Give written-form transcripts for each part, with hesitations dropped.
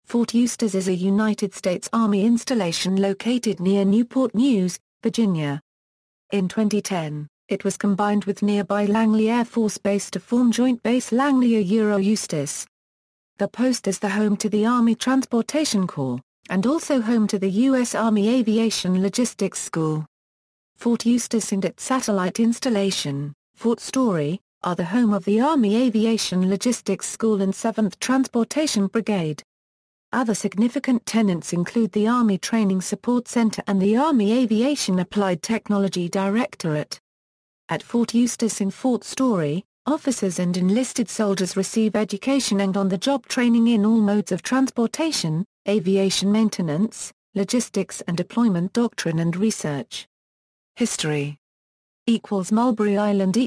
Fort Eustis is a United States Army installation located near Newport News, Virginia. In 2010, it was combined with nearby Langley Air Force Base to form Joint Base Langley Eustis. The post is the home to the Army Transportation Corps, and also home to the U.S. Army Aviation Logistics School. Fort Eustis and its satellite installation, Fort Story, are the home of the Army Aviation Logistics School and 7th Transportation Brigade. Other significant tenants include the Army Training Support Center and the Army Aviation Applied Technology Directorate. At Fort Eustis and Fort Story, officers and enlisted soldiers receive education and on-the-job training in all modes of transportation, aviation maintenance, logistics and deployment doctrine and research. History Mulberry Island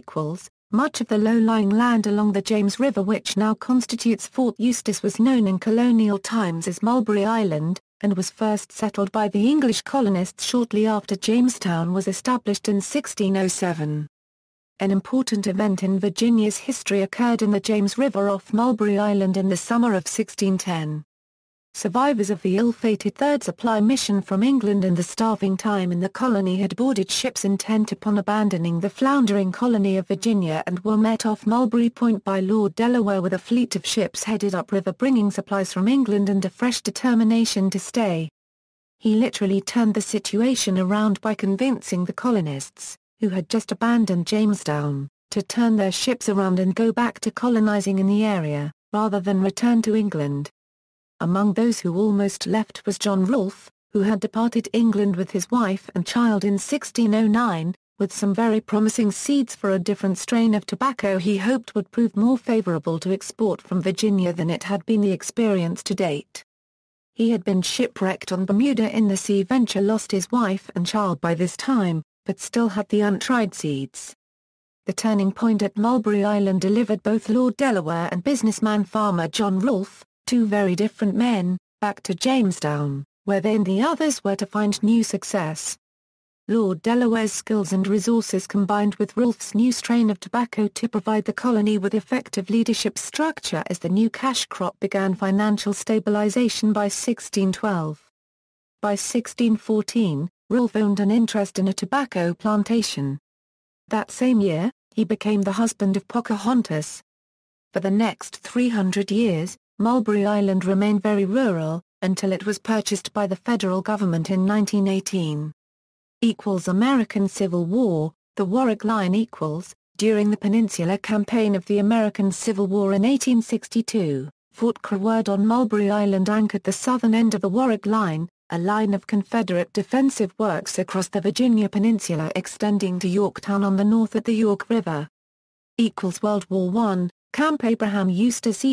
Much of the low-lying land along the James River which now constitutes Fort Eustis was known in colonial times as Mulberry Island, and was first settled by the English colonists shortly after Jamestown was established in 1607. An important event in Virginia's history occurred in the James River off Mulberry Island in the summer of 1610. Survivors of the ill-fated Third Supply Mission from England in the starving time in the colony had boarded ships intent upon abandoning the floundering colony of Virginia and were met off Mulberry Point by Lord Delaware with a fleet of ships headed upriver bringing supplies from England and a fresh determination to stay. He literally turned the situation around by convincing the colonists, who had just abandoned Jamestown, to turn their ships around and go back to colonizing in the area, rather than return to England. Among those who almost left was John Rolfe, who had departed England with his wife and child in 1609, with some very promising seeds for a different strain of tobacco he hoped would prove more favorable to export from Virginia than it had been the experience to date. He had been shipwrecked on Bermuda in the Sea Venture, lost his wife and child by this time, but still had the untried seeds. The turning point at Mulberry Island delivered both Lord Delaware and businessman farmer John Rolfe, two very different men, back to Jamestown, where they and the others were to find new success. Lord Delaware's skills and resources combined with Rolfe's new strain of tobacco to provide the colony with effective leadership structure as the new cash crop began financial stabilization by 1612. By 1614, Rolfe owned an interest in a tobacco plantation. That same year, he became the husband of Pocahontas. For the next 300 years, Mulberry Island remained very rural, until it was purchased by the federal government in 1918. American Civil War, the Warwick Line during the Peninsular Campaign of the American Civil War in 1862, Fort Creward on Mulberry Island anchored the southern end of the Warwick Line, a line of Confederate defensive works across the Virginia Peninsula extending to Yorktown on the north at the York River. World War I, Camp Abraham Eustis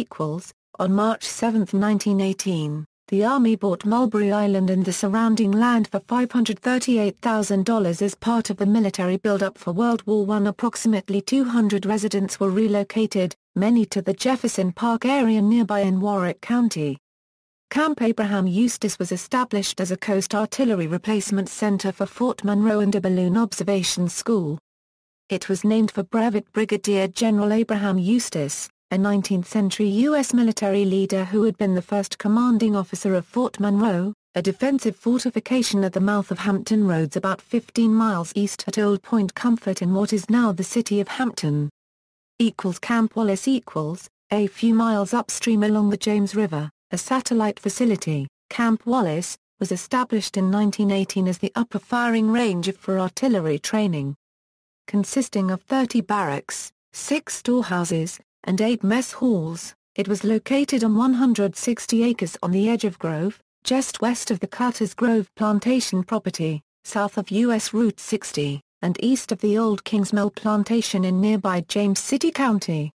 On March 7, 1918, the Army bought Mulberry Island and the surrounding land for $538,000 as part of the military build-up for World War I. Approximately 200 residents were relocated, many to the Jefferson Park area nearby in Warwick County. Camp Abraham Eustis was established as a coast artillery replacement center for Fort Monroe and a balloon observation school. It was named for Brevet Brigadier General Abraham Eustis, a 19th-century U.S. military leader who had been the first commanding officer of Fort Monroe, a defensive fortification at the mouth of Hampton Roads about 15 miles east at Old Point Comfort in what is now the city of Hampton. Camp Wallace a few miles upstream along the James River, a satellite facility. Camp Wallace was established in 1918 as the upper firing range for artillery training. Consisting of 30 barracks, 6 storehouses, and 8 mess halls, it was located on 160 acres on the edge of Grove, just west of the Cutter's Grove plantation property, south of U.S. Route 60, and east of the old Kings Mill plantation in nearby James City County.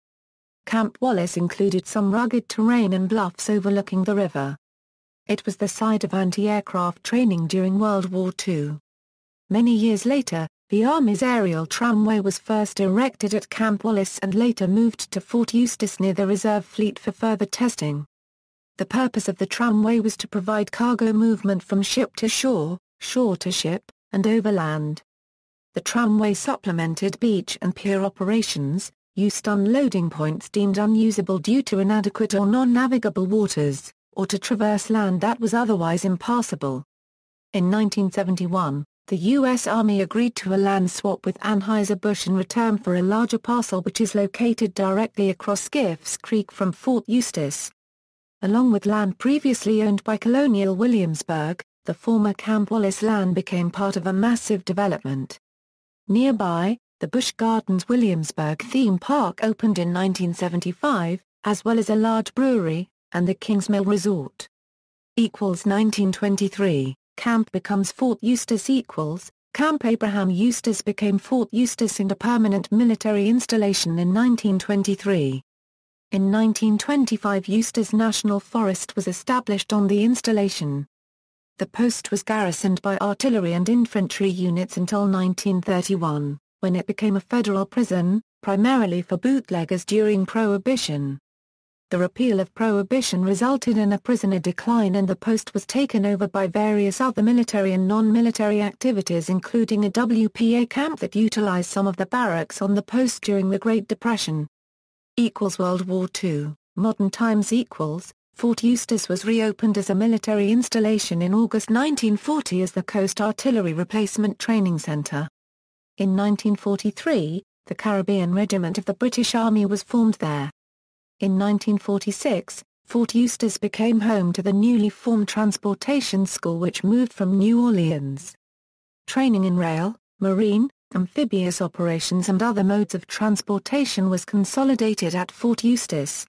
Camp Wallace included some rugged terrain and bluffs overlooking the river. It was the site of anti-aircraft training during World War II. Many years later, the Army's aerial tramway was first erected at Camp Wallace and later moved to Fort Eustis near the reserve fleet for further testing. The purpose of the tramway was to provide cargo movement from ship to shore, shore to ship, and overland. The tramway supplemented beach and pier operations, used unloading points deemed unusable due to inadequate or non-navigable waters, or to traverse land that was otherwise impassable. In 1971, the U.S. Army agreed to a land swap with Anheuser-Busch in return for a larger parcel which is located directly across Skiffs Creek from Fort Eustis. Along with land previously owned by Colonial Williamsburg, the former Camp Wallace land became part of a massive development. Nearby, the Busch Gardens Williamsburg theme park opened in 1975, as well as a large brewery, and the Kingsmill Resort. 1923, Camp becomes Fort Eustis. Camp Abraham Eustis became Fort Eustis and a permanent military installation in 1923. In 1925 Eustis National Forest was established on the installation. The post was garrisoned by artillery and infantry units until 1931, when it became a federal prison, primarily for bootleggers during Prohibition. The repeal of Prohibition resulted in a prisoner decline and the post was taken over by various other military and non-military activities including a WPA camp that utilized some of the barracks on the post during the Great Depression. World War II, modern times. Fort Eustis was reopened as a military installation in August 1940 as the Coast Artillery Replacement Training Center. In 1943, the Caribbean Regiment of the British Army was formed there. In 1946, Fort Eustis became home to the newly formed Transportation School which moved from New Orleans. Training in rail, marine, amphibious operations and other modes of transportation was consolidated at Fort Eustis.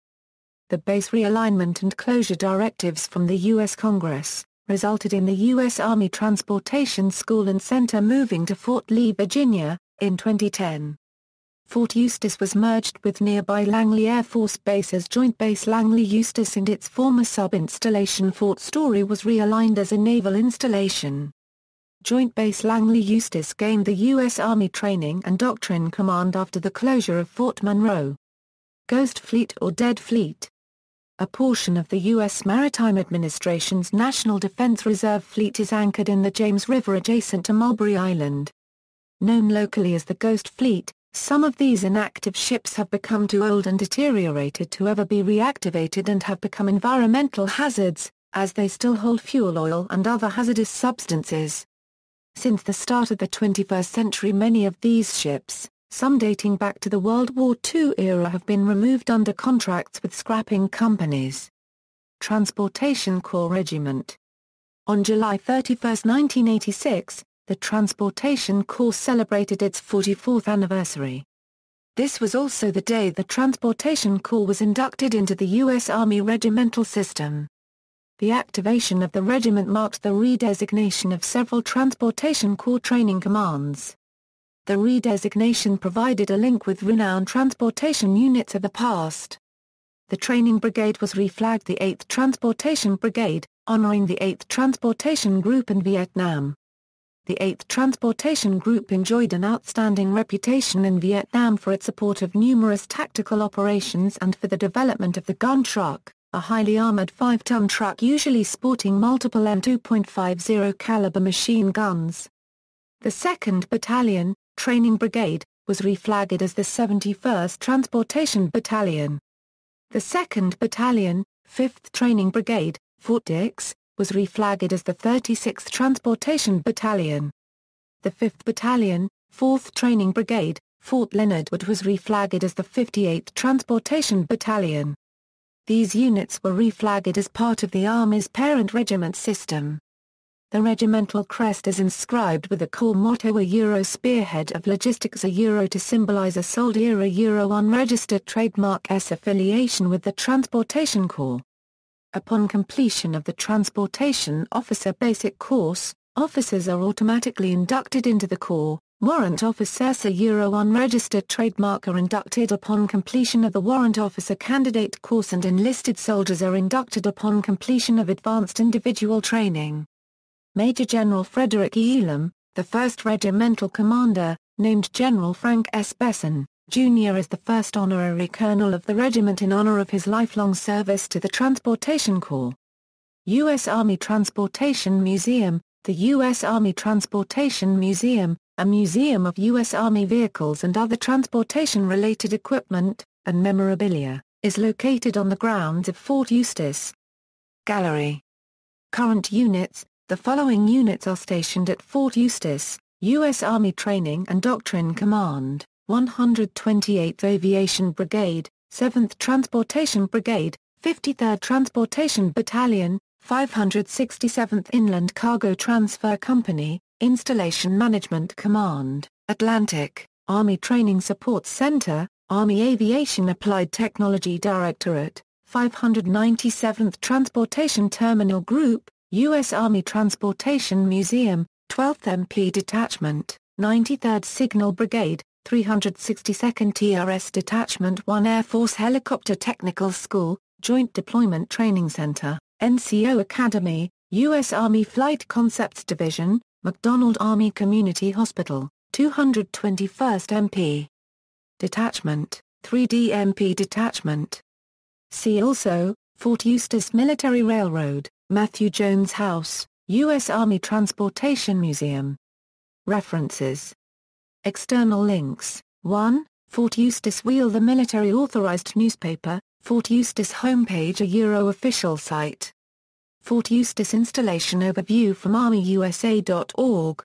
The base realignment and closure directives from the U.S. Congress resulted in the U.S. Army Transportation School and Center moving to Fort Lee, Virginia, in 2010. Fort Eustis was merged with nearby Langley Air Force Base as Joint Base Langley Eustis and its former sub-installation Fort Story was realigned as a naval installation. Joint Base Langley Eustis gained the U.S. Army Training and Doctrine Command after the closure of Fort Monroe. Ghost Fleet or Dead Fleet. A portion of the U.S. Maritime Administration's National Defense Reserve Fleet is anchored in the James River adjacent to Mulberry Island. Known locally as the Ghost Fleet, some of these inactive ships have become too old and deteriorated to ever be reactivated and have become environmental hazards, as they still hold fuel oil and other hazardous substances. Since the start of the 21st century many of these ships, some dating back to the World War II era, have been removed under contracts with scrapping companies. Transportation Corps Regiment. On July 31, 1986, the Transportation Corps celebrated its 44th anniversary. This was also the day the Transportation Corps was inducted into the U.S. Army regimental system. The activation of the regiment marked the redesignation of several Transportation Corps training commands. The redesignation provided a link with renowned transportation units of the past. The training brigade was reflagged the 8th Transportation Brigade, honoring the 8th Transportation Group in Vietnam. The 8th Transportation Group enjoyed an outstanding reputation in Vietnam for its support of numerous tactical operations and for the development of the gun truck, a highly armored 5-ton truck usually sporting multiple M2.50 caliber machine guns. The 2nd Battalion, Training Brigade, was reflagged as the 71st Transportation Battalion. The 2nd Battalion, 5th Training Brigade, Fort Dix, was reflagged as the 36th Transportation Battalion. The 5th Battalion, 4th Training Brigade, Fort Leonard Wood, was reflagged as the 58th Transportation Battalion. These units were reflagged as part of the Army's parent regiment system. The regimental crest is inscribed with the Corps motto a spearhead of logistics to symbolize a soldier unregistered trademark S affiliation with the Transportation Corps. Upon completion of the Transportation Officer Basic Course, officers are automatically inducted into the Corps. Warrant Officers unregistered trademark are inducted upon completion of the Warrant Officer Candidate Course and enlisted soldiers are inducted upon completion of Advanced Individual Training. Major General Frederick E. Elam, the first regimental commander, named General Frank S. Besson, Jr. as the first honorary colonel of the regiment in honor of his lifelong service to the Transportation Corps. U.S. Army Transportation Museum. The U.S. Army Transportation Museum, a museum of U.S. Army vehicles and other transportation-related equipment and memorabilia, is located on the grounds of Fort Eustis. Gallery. Current units. The following units are stationed at Fort Eustis, U.S. Army Training and Doctrine Command: 128th Aviation Brigade, 7th Transportation Brigade, 53rd Transportation Battalion, 567th Inland Cargo Transfer Company, Installation Management Command, Atlantic, Army Training Support Center, Army Aviation Applied Technology Directorate, 597th Transportation Terminal Group, U.S. Army Transportation Museum, 12th MP Detachment, 93rd Signal Brigade, 362nd TRS Detachment 1 Air Force Helicopter Technical School, Joint Deployment Training Center, NCO Academy, U.S. Army Flight Concepts Division, McDonald Army Community Hospital, 221st MP Detachment, 3D MP Detachment. See also, Fort Eustis Military Railroad, Matthew Jones House, U.S. Army Transportation Museum. References. External links: 1. Fort Eustis Wheel, the military authorized newspaper, Fort Eustis homepage, a Euro official site. Fort Eustis installation overview from armyusa.org.